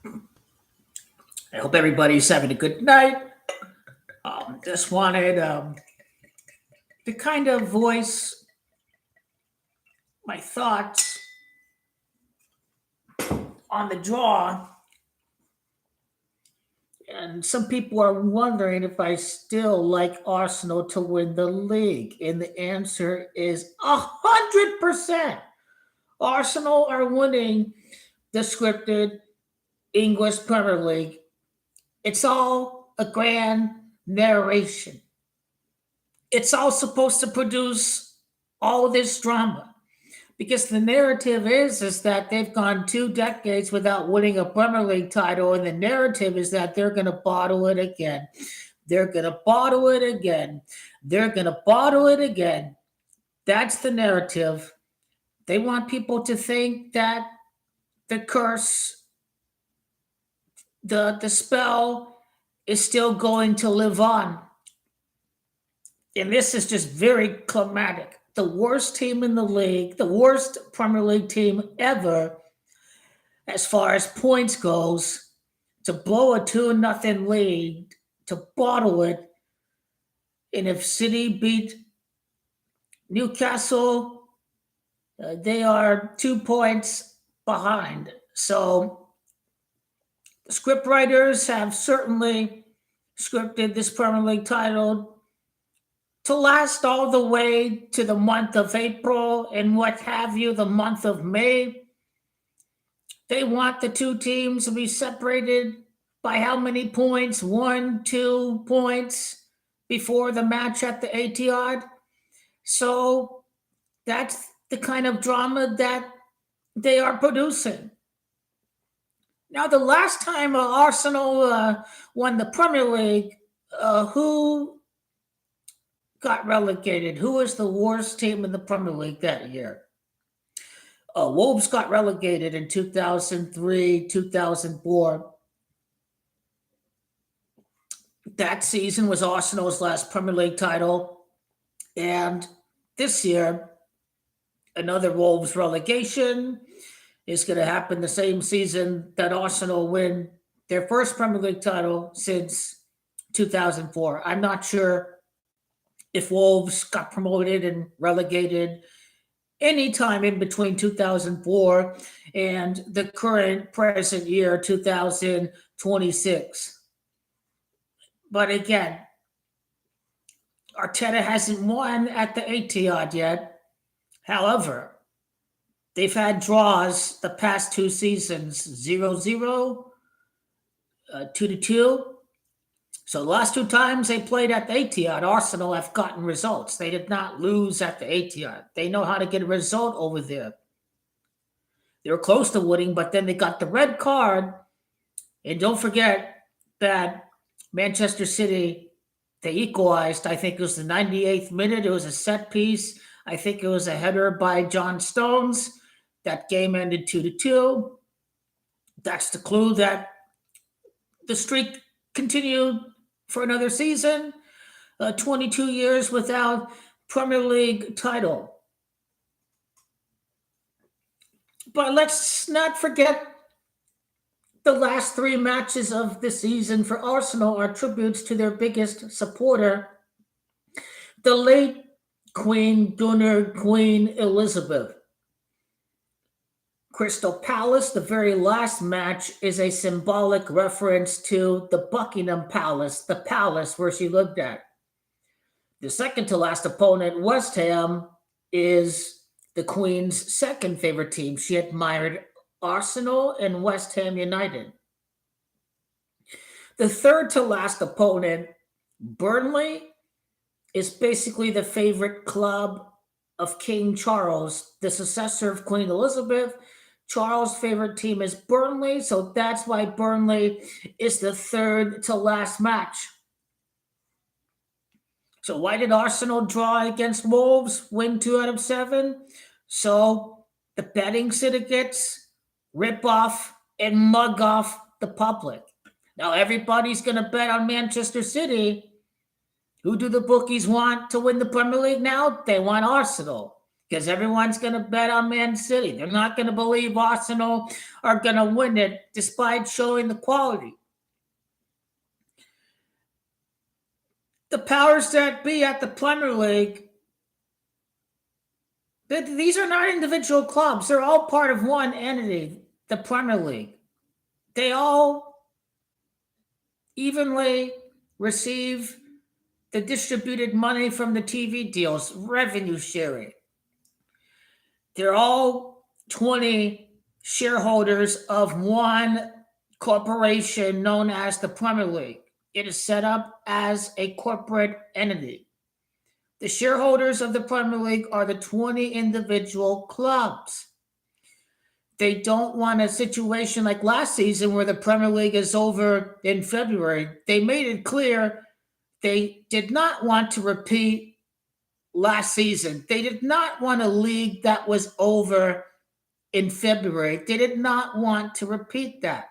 I hope everybody's having a good night. Just wanted to kind of voice my thoughts on the draw. And some people are wondering if I still like Arsenal to win the league. And the answer is 100%. Arsenal are winning the scripted English Premier League. It's all a grand narration. It's all supposed to produce all this drama because the narrative is that they've gone 2 decades without winning a Premier League title, and the narrative is that they're going to bottle it again. They're going to bottle it again. They're going to bottle it again. That's the narrative. They want people to think that the curse, the spell is still going to live on. And this is just very climatic. The worst team in the league, the worst Premier League team ever, as far as points goes, to blow a 2-0 lead, to bottle it. And if City beat Newcastle, they are 2 points behind. So the script writers have certainly scripted this Premier League title to last all the way to the month of April and what have you, the month of May. They want the two teams to be separated by how many points? 1, 2 points before the match at the Etihad. So that's the kind of drama that they are producing. Now, the last time Arsenal won the Premier League, who got relegated? Who was the worst team in the Premier League that year? Wolves got relegated in 2003, 2004. That season was Arsenal's last Premier League title. And this year, another Wolves relegation is going to happen the same season that Arsenal win their first Premier League title since 2004. I'm not sure if Wolves got promoted and relegated anytime in between 2004 and the current present year, 2026. But again, Arteta hasn't won at the Etihad yet. However, they've had draws the past 2 seasons, 0-0, 2-2. So the last 2 times they played at the Etihad, Arsenal have gotten results. They did not lose at the Etihad. They know how to get a result over there. They were close to winning, but then they got the red card. And don't forget that Manchester City, they equalized. I think it was the 98th minute. It was a set piece. I think it was a header by John Stones. That game ended 2-2. That's the clue that the streak continued for another season, 22 years without Premier League title. But let's not forget the last 3 matches of the season for Arsenal are tributes to their biggest supporter, the late Queen Elizabeth. Crystal Palace, the very last match, is a symbolic reference to the Buckingham Palace, the palace where she lived at. The second to last opponent, West Ham, is the Queen's second favorite team. She admired Arsenal and West Ham United. The third to last opponent, Burnley, is basically the favorite club of King Charles, the successor of Queen Elizabeth. Charles' favorite team is Burnley, so that's why Burnley is the third to last match. So why did Arsenal draw against Wolves, win 2 out of 7? So the betting syndicates rip off and mug off the public. Now everybody's going to bet on Manchester City. Who do the bookies want to win the Premier League now? They want Arsenal. because everyone's going to bet on Man City. They're not going to believe Arsenal are going to win it despite showing the quality. The powers that be at the Premier League, these are not individual clubs. They're all part of one entity, the Premier League. They all evenly receive the distributed money from the TV deals, revenue sharing. They're all 20 shareholders of one corporation known as the Premier League. It is set up as a corporate entity. The shareholders of the Premier League are the 20 individual clubs. They don't want a situation like last season where the Premier League is over in February. They made it clear they did not want to repeat last season. They did not want a league that was over in February. They did not want to repeat that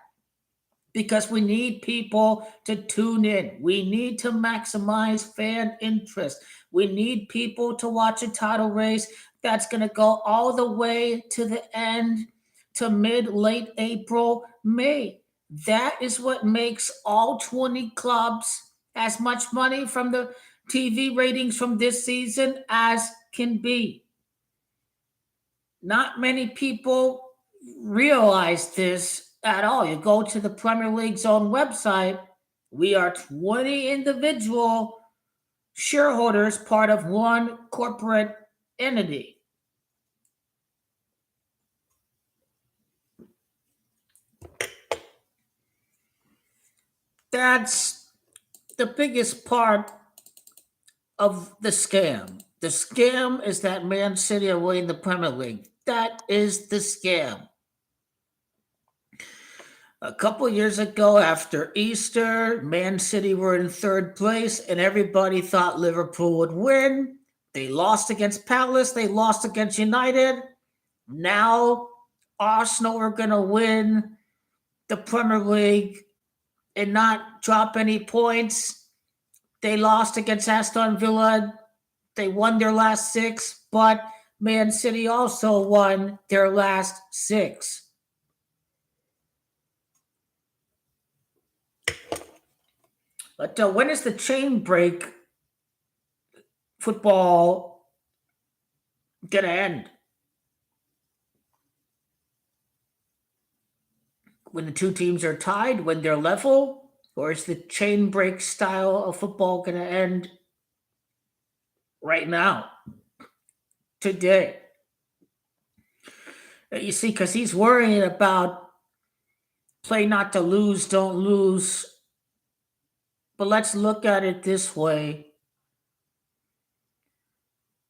because we need people to tune in. We need to maximize fan interest. We need people to watch a title race that's going to go all the way to the end to late April, May. That is what makes all 20 clubs as much money from the TV ratings from this season as can be. Not many people realize this at all. You go to the Premier League's own website, we are 20 individual shareholders, part of one corporate entity. That's the biggest part of the scam. The scam is that Man City are winning the Premier League. That is the scam. A couple years ago, after Easter, Man City were in third place, and everybody thought Liverpool would win. They lost against Palace. They lost against United. Now, Arsenal are going to win the Premier League and not drop any points. They lost against Aston Villa. They won their last 6, but Man City also won their last 6. But when is the chain break football going to end? When the two teams are tied, when they're level? Or is the chain break style of football going to end right now, today? You see, because he's worrying about play not to lose, don't lose. But let's look at it this way.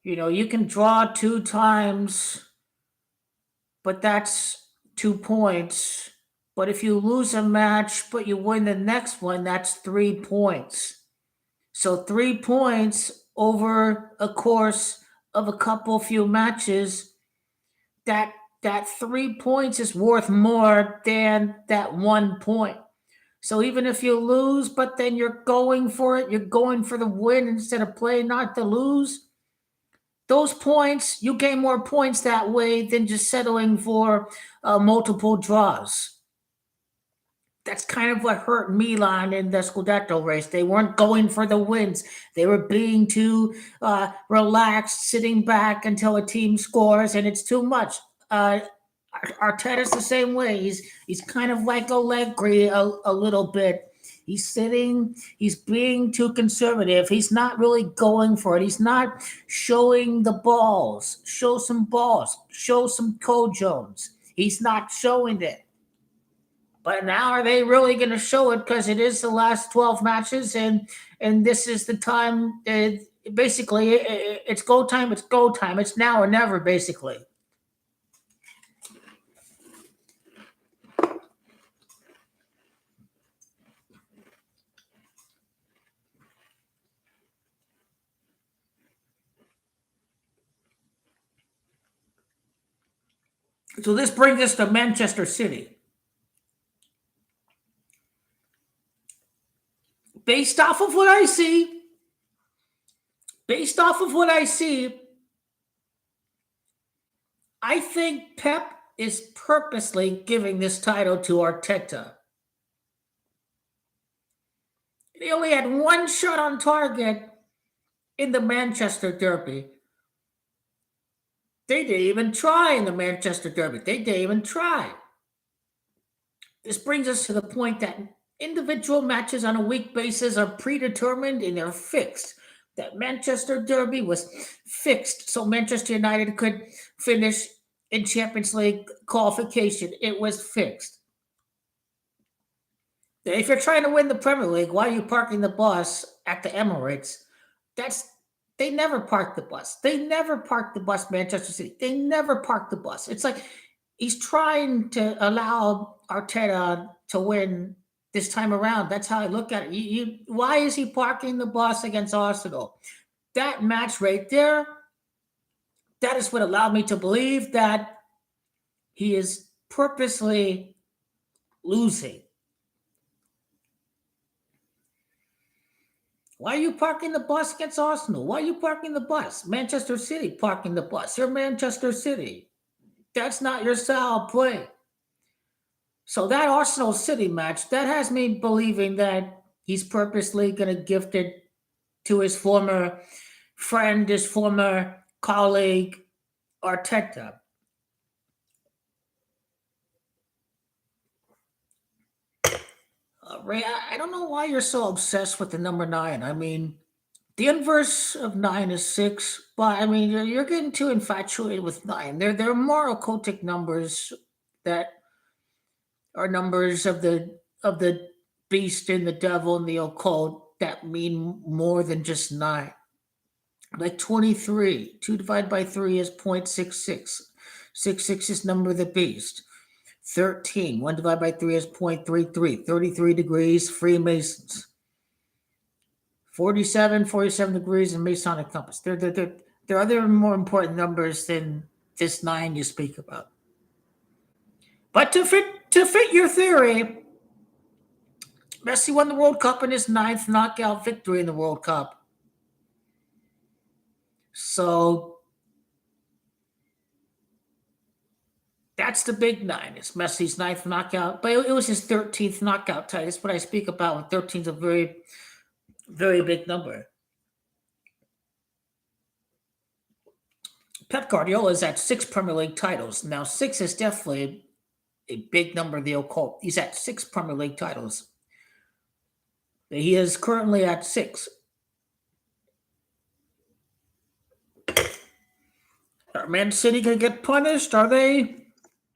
You can draw 2 times, but that's 2 points. But if you lose a match, but you win the next one, that's 3 points. So 3 points over a course of a few matches, that 3 points is worth more than that 1 point. So even if you lose, but then you're going for it, you're going for the win instead of playing not to lose, those points, you gain more points that way than just settling for multiple draws. That's kind of what hurt Milan in the Scudetto race. They weren't going for the wins. They were being too relaxed, sitting back until a team scores, and it's too much. Arteta's the same way. He's kind of like Allegri a little bit. He's sitting. He's being too conservative. He's not really going for it. He's not showing the balls. Show some balls. Show some Jones. He's not showing it. But now are they really going to show it? Because it is the last 12 matches, and this is the time. Basically, it's go time. It's go time. It's now or never, basically. So this brings us to Manchester City. Based off of what I see, I think Pep is purposely giving this title to Arteta. He only had one shot on target in the Manchester Derby. They didn't even try in the Manchester Derby. They didn't even try. This brings us to the point that individual matches on a week basis are predetermined and they're fixed. That Manchester Derby was fixed so Manchester United could finish in Champions League qualification. It was fixed. If you're trying to win the Premier League, why are you parking the bus at the Emirates? That's they never park the bus. They never park the bus, Manchester City. They never park the bus. It's like he's trying to allow Arteta to win this time around. That's how I look at it. Why is he parking the bus against Arsenal? That match right there, that is what allowed me to believe that he is purposely losing. Why are you parking the bus against Arsenal? Why are you parking the bus? Manchester City parking the bus. You're Manchester City. That's not your style of play. So that Arsenal City match, that has me believing that he's purposely going to gift it to his former friend, his former colleague, Arteta. Ray, I don't know why you're so obsessed with the number 9. I mean, the inverse of 9 is 6, but I mean, you're getting too infatuated with 9. There are more occultic numbers that are numbers of the beast and the devil and the occult that mean more than just 9. Like 23, 2 divided by 3 is 0.66. 66 is number of the beast. 13, 1 divided by 3 is 0.33. 33 degrees, Freemasons. 47 degrees in Masonic compass. There are other more important numbers than this 9 you speak about. But to fit your theory, Messi won the World Cup in his 9th knockout victory in the World Cup. So that's the big 9. It's Messi's 9th knockout, but it was his 13th knockout title. That's what I speak about. 13 is a very, very big number. Pep Guardiola is at 6 Premier League titles. Now, 6 is definitely a big number of the occult. He's at 6 Premier League titles. He is currently at 6. Are Man City going to get punished? Are they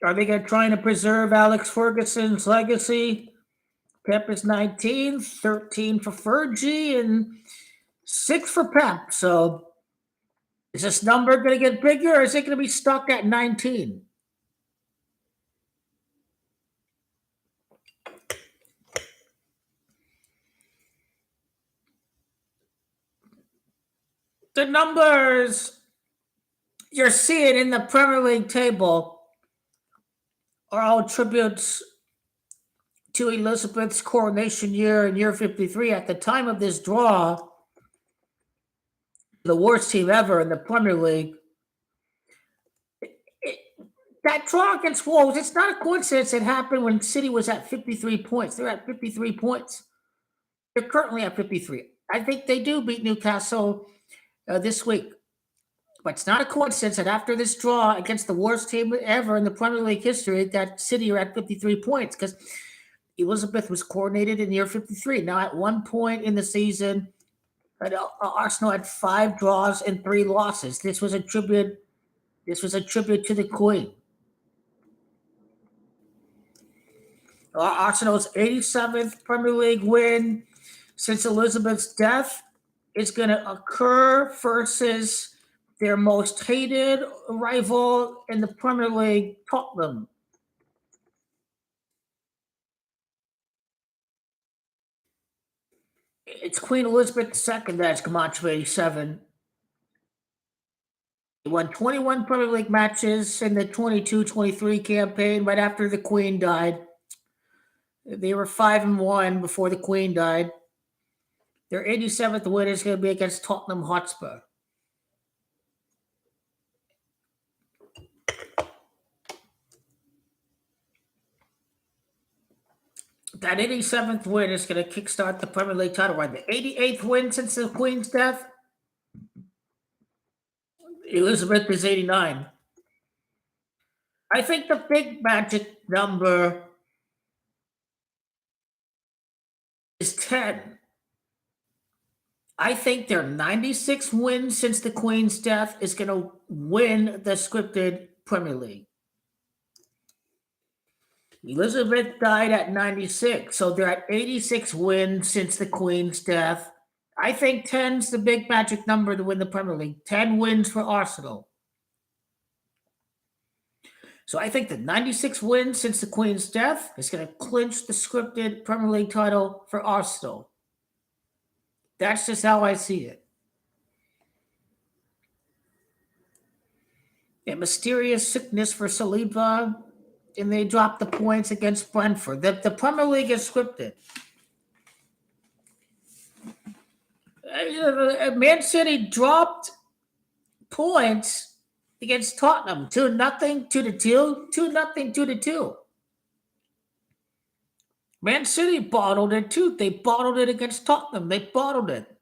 going to try to preserve Alex Ferguson's legacy? Pep is 19, 13 for Fergie, and 6 for Pep. So is this number going to get bigger, or is it going to be stuck at 19? The numbers you're seeing in the Premier League table are all tributes to Elizabeth's coronation year in year 53. At the time of this draw, the worst team ever in the Premier League. That draw against Wolves, it's not a coincidence it happened when City was at 53 points. They're at 53 points. They're currently at 53. I think they do beat Newcastle this week. But it's not a coincidence that after this draw against the worst team ever in the Premier League history, that City are at 53 points because Elizabeth was coordinated in year 53. Now, at one point in the season, Arsenal had 5 draws and 3 losses. This was a tribute to the Queen. Arsenal's 87th Premier League win since Elizabeth's death is going to occur versus their most hated rival in the Premier League, Tottenham. It's Queen Elizabeth II that's Camacho 87. He won 21 Premier League matches in the 22-23 campaign right after the Queen died. They were 5-1 before the Queen died. Their 87th win is going to be against Tottenham Hotspur. That 87th win is going to kickstart the Premier League title run. The 88th win since the Queen's death. Elizabeth is 89. I think the big magic number is 10. I think their 96 wins since the Queen's death is going to win the scripted Premier League. Elizabeth died at 96, so they're at 86 wins since the Queen's death. I think 10's the big magic number to win the Premier League. 10 wins for Arsenal. So I think the 96 wins since the Queen's death is going to clinch the scripted Premier League title for Arsenal. That's just how I see it. A mysterious sickness for Saliba, and they dropped the points against Brentford. The Premier League is scripted. Man City dropped points against Tottenham. 2-0, 2-2, 2-0, 2-2. Man City bottled it too. They bottled it against Tottenham. They bottled it.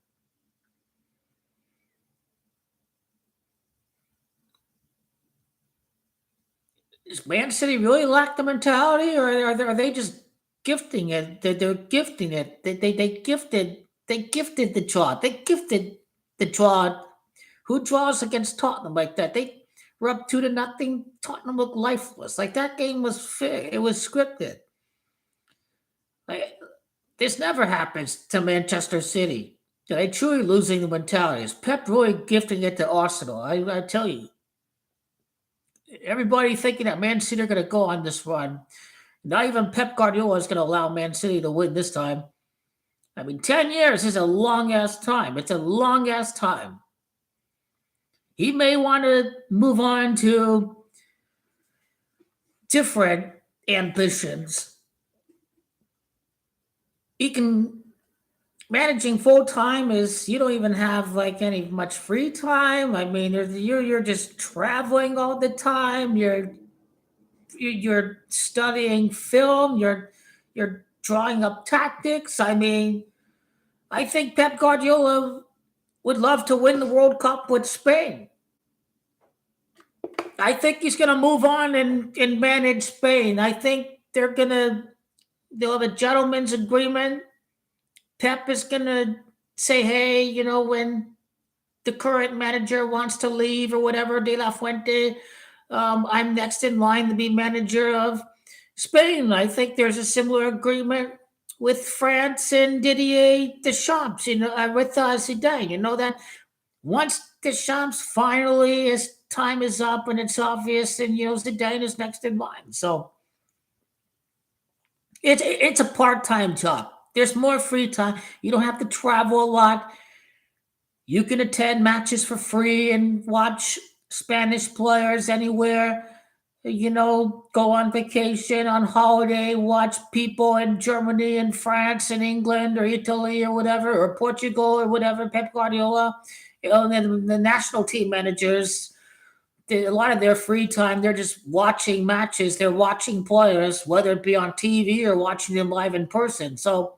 Does Man City really lack the mentality, or are they just gifting it? They're gifting it. They gifted the draw. They gifted the draw. Who draws against Tottenham like that? They were up 2-0. Tottenham looked lifeless. Like that game was fair. It was scripted. Like, this never happens to Manchester City. They truly losing the mentality. Is Pep really gifting it to Arsenal? I tell you, everybody thinking that Man City are going to go on this run. Not even Pep Guardiola is going to allow Man City to win this time. I mean, 10 years is a long ass time. It's a long ass time. He may want to move on to different ambitions. He can managing full time is you don't even have like any much free time. I mean, you're just traveling all the time. You're studying film. You're drawing up tactics. I mean, I think Pep Guardiola would love to win the World Cup with Spain. I think he's going to move on and manage Spain. I think they'll have a gentleman's agreement. Pep is going to say, hey, when the current manager wants to leave or whatever, De La Fuente, I'm next in line to be manager of Spain. I think there's a similar agreement with France and Didier Deschamps, with Zidane. You know that once Deschamps finally his time is up and it's obvious, and Zidane is next in line. So it's a part-time job. There's more free time. You don't have to travel a lot. You can attend matches for free and watch Spanish players anywhere. Go on vacation, on holiday, watch people in Germany and France and England or Italy or whatever, or Portugal or whatever, Pep Guardiola. And then the national team managers, a lot of their free time, they're just watching matches. They're watching players, whether it be on TV or watching them live in person. So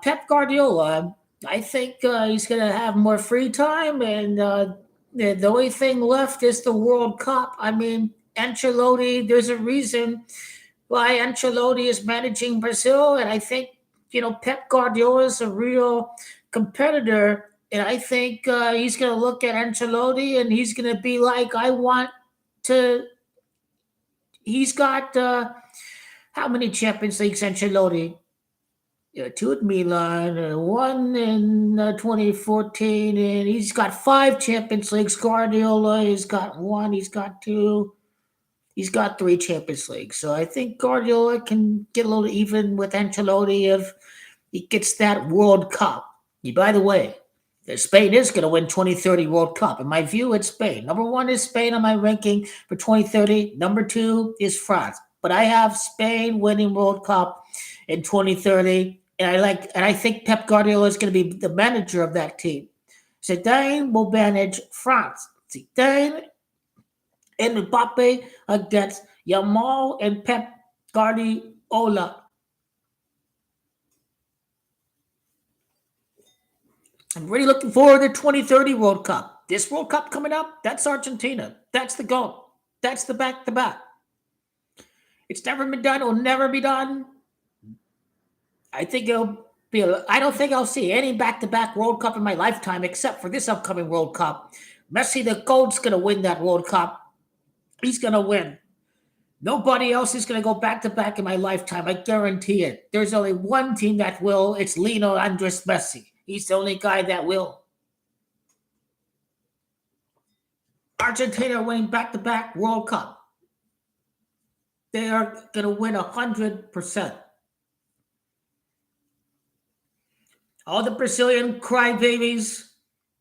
Pep Guardiola, I think he's going to have more free time, and the only thing left is the World Cup. I mean, Ancelotti, there's a reason why Ancelotti is managing Brazil, and I think Pep Guardiola is a real competitor, and I think he's going to look at Ancelotti and he's going to be like, I want to. He's got how many Champions Leagues, Ancelotti? Yeah, two at Milan, one in 2014, and he's got five Champions Leagues. Guardiola, he's got one, he's got two, he's got three Champions Leagues. So I think Guardiola can get a little even with Ancelotti if he gets that World Cup. By the way, Spain is going to win 2030 World Cup. In my view, it's Spain. Number one is Spain on my ranking for 2030. Number two is France. But I have Spain winning World Cup in 2030. And I think Pep Guardiola is going to be the manager of that team. Zidane will manage France. Zidane and Mbappe against Yamal and Pep Guardiola. I'm really looking forward to the 2030 World Cup. This World Cup coming up, that's Argentina. That's the goal. That's the back to back. It's never been done. It will never be done. I think it'll be. I don't think I'll see any back to back World Cup in my lifetime, except for this upcoming World Cup. Messi, the GOAT's going to win that World Cup. He's going to win. Nobody else is going to go back to back in my lifetime. I guarantee it. There's only one team that will. It's Lionel Andres Messi. He's the only guy that will. Argentina winning back to back World Cup. They are going to win 100%. All the Brazilian crybabies,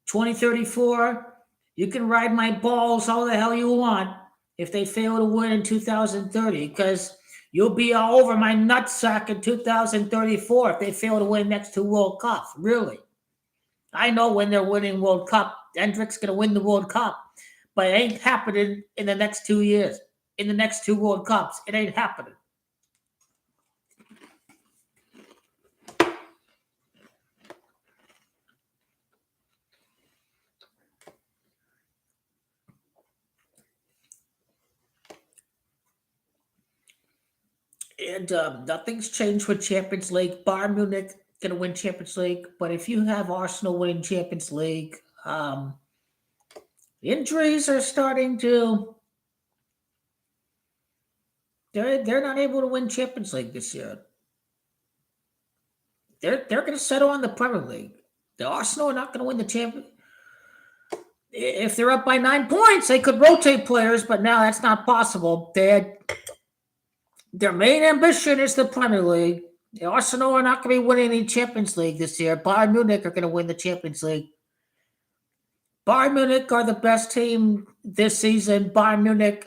2034, you can ride my balls all the hell you want if they fail to win in 2030, because you'll be all over my nutsack in 2034 if they fail to win next two World Cups. Really. I know when they're winning World Cup, Hendrick's going to win the World Cup, but it ain't happening in the next 2 years. In the next two World Cups, it ain't happening. And nothing's changed with Champions League. Bayern Munich going to win Champions League, but if you have Arsenal winning Champions League, injuries are starting to. They're not able to win Champions League this year. They're going to settle on the Premier League. The Arsenal are not going to win the champion. If they're up by 9 points, they could rotate players, but now that's not possible. Their main ambition is the Premier League. The Arsenal are not going to be winning any Champions League this year. Bayern Munich are going to win the Champions League. Bayern Munich are the best team this season. Bayern Munich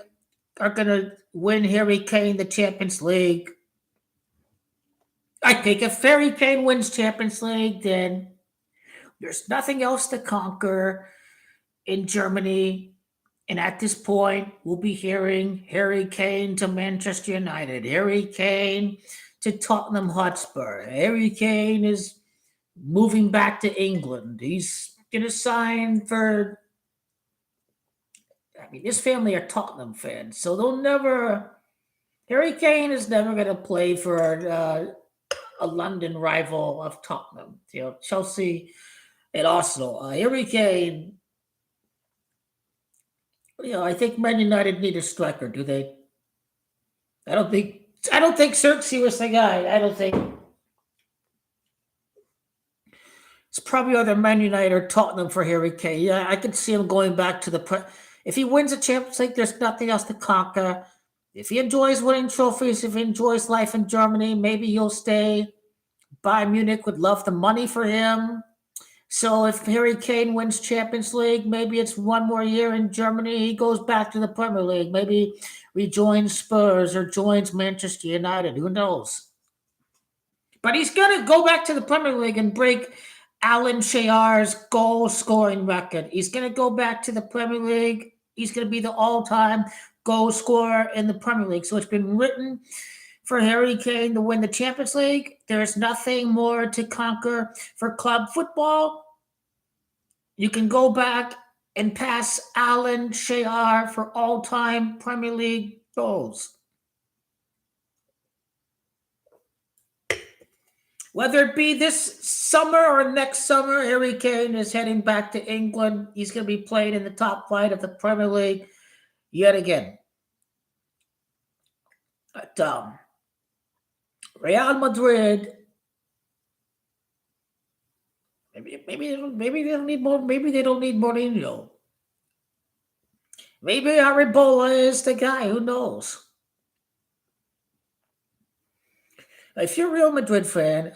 are going to win Harry Kane the Champions League. I think if Harry Kane wins Champions League, then there's nothing else to conquer in Germany. And at this point, we'll be hearing Harry Kane to Manchester United, Harry Kane to Tottenham Hotspur. Harry Kane is moving back to England. He's going to sign for. I mean, his family are Tottenham fans, so they'll never. Harry Kane is never going to play for a London rival of Tottenham. Chelsea and Arsenal. Harry Kane. I think Man United need a striker. Do they? I don't think. Xerxes was the guy. I don't think. It's probably either Man United or Tottenham for Harry Kane. Yeah, I could see him going back to the. If he wins a Champions League, there's nothing else to conquer. If he enjoys winning trophies, if he enjoys life in Germany, maybe he'll stay. Bayern Munich would love the money for him. So if Harry Kane wins Champions League, maybe it's one more year in Germany. He goes back to the Premier League. Maybe rejoins Spurs or joins Manchester United. Who knows? But he's going to go back to the Premier League and break Alan Shearer's goal scoring record. He's going to go back to the Premier League. He's going to be the all-time goal scorer in the Premier League. So it's been written for Harry Kane to win the Champions League. There's nothing more to conquer for club football. You can go back and pass Alan Shearer for all-time Premier League goals. Whether it be this summer or next summer, Harry Kane is heading back to England. He's going to be playing in the top flight of the Premier League yet again. But, Real Madrid. Maybe they don't need more. Maybe they don't need Mourinho. Maybe Aribola is the guy. Who knows? If you're a Real Madrid fan,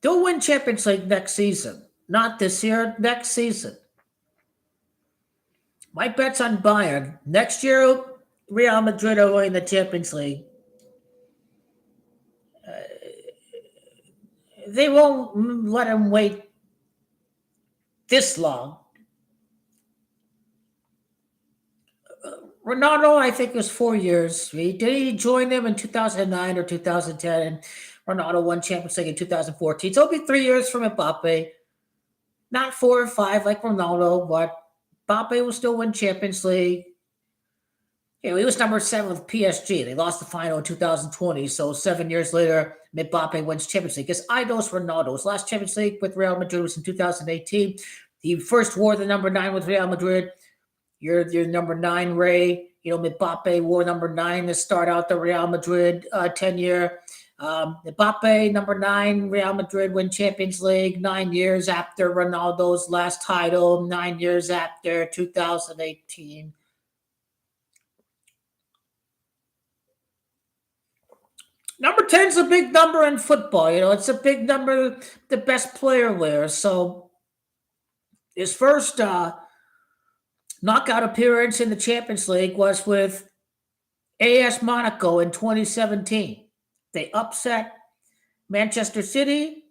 they'll win Champions League next season. Not this year, next season. My bet's on Bayern. Next year, Real Madrid are winning the Champions League. They won't let him wait this long. Ronaldo, I think, was 4 years. He join them in 2009 or 2010, and Ronaldo won Champions League in 2014. So it'll be 3 years from Mbappe. Not 4 or 5 like Ronaldo, but Mbappe will still win Champions League. He was number 7 with PSG. They lost the final in 2020. So 7 years later, Mbappe wins Champions League. Because I know it's Ronaldo. His last Champions League with Real Madrid was in 2018. He first wore the number 9 with Real Madrid. You're number 9, Ray. Mbappe wore number 9 to start out the Real Madrid tenure. Mbappe, number 9, Real Madrid win Champions League 9 years after Ronaldo's last title, 9 years after 2018. Number 10 is a big number in football. It's a big number the best player wears. So his first knockout appearance in the Champions League was with AS Monaco in 2017. They upset Manchester City.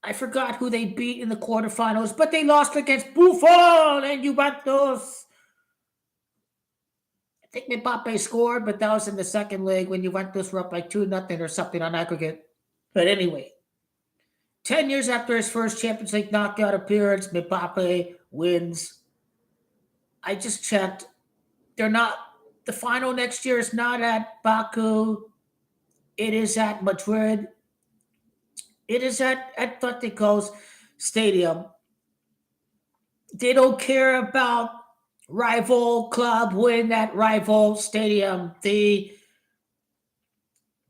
I forgot who they beat in the quarterfinals, but they lost against Buffon and Juventus. I think Mbappe scored, but that was in the second leg when Juventus were up like 2-0 or something on aggregate. But anyway, 10 years after his first Champions League knockout appearance, Mbappe wins. I just checked. The final next year is not at Baku. It is at Madrid. It is at Atletico's stadium. They don't care about rival club win at rival stadium. The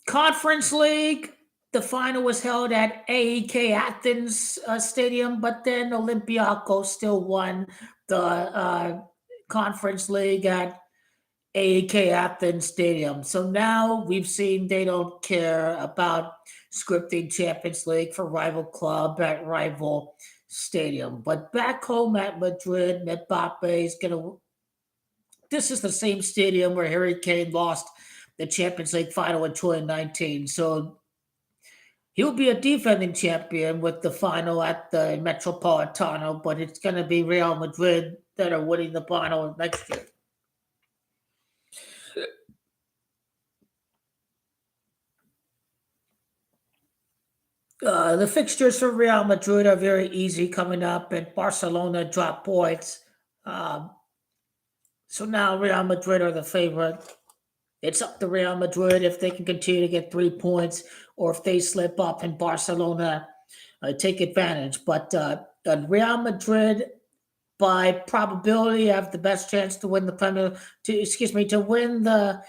Conference League, the final was held at AEK Athens Stadium, but then Olympiacos still won the Conference League at AEK Athens Stadium. So now we've seen they don't care about scripting Champions League for rival club at rival stadium. But back home at Madrid, Mbappe is going to. This is the same stadium where Harry Kane lost the Champions League final in 2019. So he'll be a defending champion with the final at the Metropolitano, but it's going to be Real Madrid that are winning the final next year. The fixtures for Real Madrid are very easy coming up, and Barcelona drop points. Um, so now Real Madrid are the favorite. It's up to Real Madrid if they can continue to get 3 points or if they slip up and Barcelona take advantage. But Real Madrid, by probability, have the best chance to win the to win the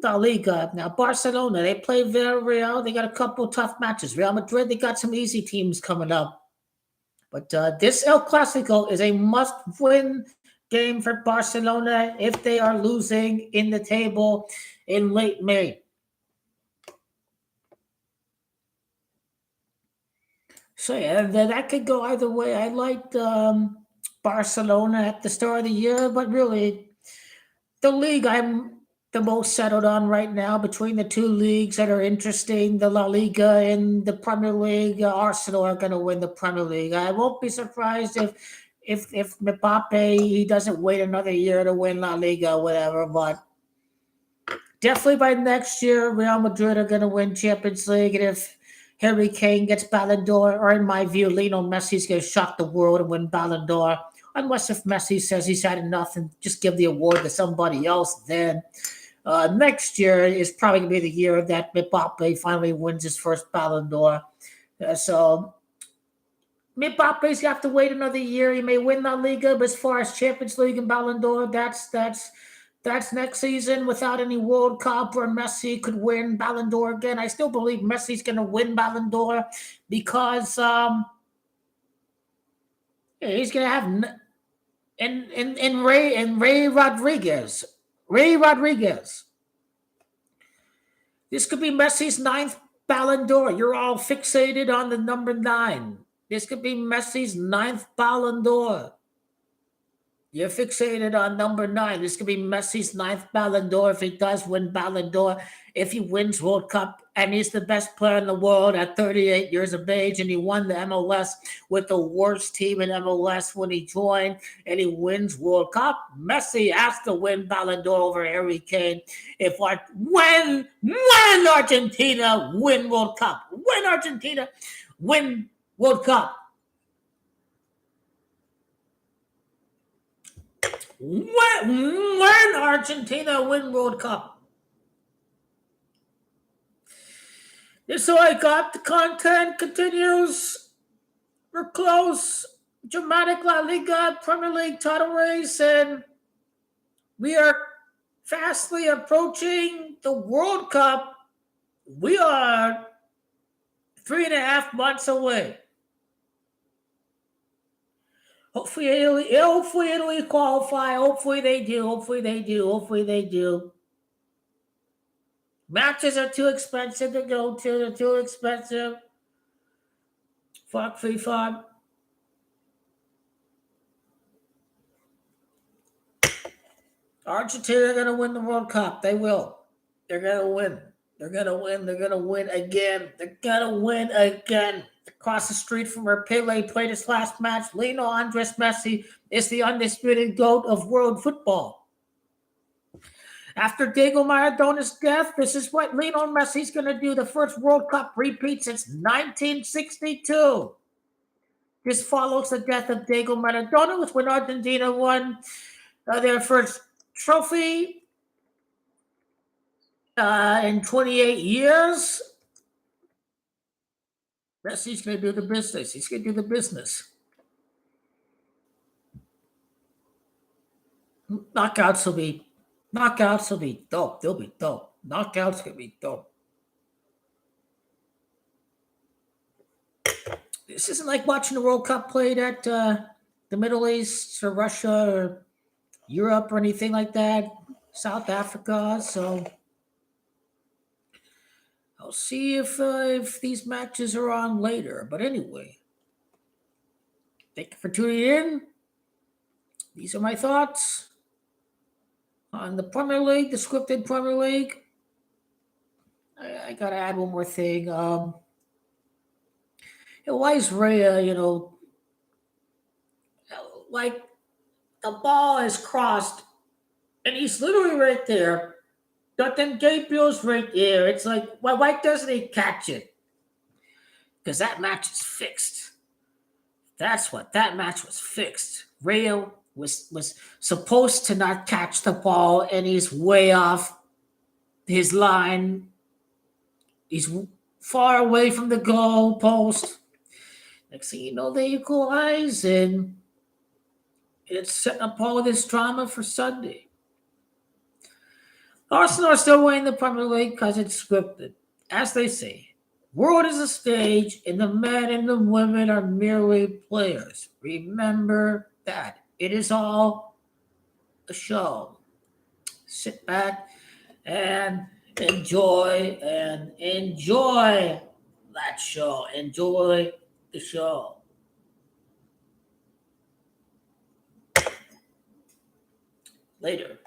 La Liga. Now, Barcelona, they play Villarreal. They got a couple tough matches. Real Madrid, they got some easy teams coming up. But this El Clasico is a must-win game for Barcelona if they are losing in the table in late May. So yeah, that could go either way. I liked Barcelona at the start of the year, but really the league I'm the most settled on right now between the two leagues that are interesting, the La Liga and the Premier League. Arsenal are going to win the Premier League. I won't be surprised if Mbappe he doesn't wait another year to win La Liga or whatever, but definitely by next year, Real Madrid are going to win Champions League, and if Harry Kane gets Ballon d'Or, or in my view, Lionel Messi's going to shock the world and win Ballon d'Or. Unless if Messi says he's had enough and just give the award to somebody else, then next year is probably going to be the year that Mbappe finally wins his first Ballon d'Or. So Mbappe's got to wait another year. He may win La Liga, but as far as Champions League and Ballon d'Or, that's next season without any World Cup where Messi could win Ballon d'Or again. I still believe Messi's going to win Ballon d'Or because he's going to have and Ray Rodriguez. Ray Rodriguez. This could be Messi's ninth Ballon d'Or. You're all fixated on the number 9. This could be Messi's ninth Ballon d'Or. You're fixated on number 9. This could be Messi's ninth Ballon d'Or if he does win Ballon d'Or. If he wins World Cup and he's the best player in the world at 38 years of age, and he won the MLS with the worst team in MLS when he joined, and he wins World Cup, Messi has to win Ballon d'Or over Harry Kane. When Argentina win World Cup, when Argentina win World Cup. When Argentina win World Cup. This all I got. The content continues. We're close. Dramatic La Liga Premier League title race, and we are fastly approaching the World Cup. We are 3.5 months away. Hopefully Italy qualify. Hopefully they do. Matches are too expensive to go to. They're too expensive. Fuck FIFA. Argentina are going to win the World Cup. They will. They're going to win. They're going to win. They're going to win again. They're going to win again. Across the street from where Pele played his last match, Lionel Andres Messi is the undisputed GOAT of world football. After Diego Maradona's death, this is what Lionel Messi's going to do. The first World Cup repeat since 1962. This follows the death of Diego Maradona, when Argentina won their first trophy in 28 years. Messi's going to do the business. He's going to do the business. Knockouts will be dope. They'll be dope. Knockouts going to be dope. This isn't like watching the World Cup played at the Middle East or Russia or Europe or anything like that. South Africa. So I'll see if these matches are on later. But anyway, thank you for tuning in. These are my thoughts on the Premier League, the scripted Premier League. I gotta add one more thing. Why is Rhea, like the ball is crossed and he's literally right there, but then Gabriel's right there. It's like, why doesn't he catch it? Because that match is fixed. That's what that match was fixed. Rhea was supposed to not catch the ball, and he's way off his line. He's far away from the goal post. Next thing you know, they equalize, and it's setting up all this drama for Sunday. Arsenal are still winning the Premier League because it's scripted. As they say, world is a stage, and the men and the women are merely players. Remember that. It is all a show. Sit back and enjoy that show. Enjoy the show. Later.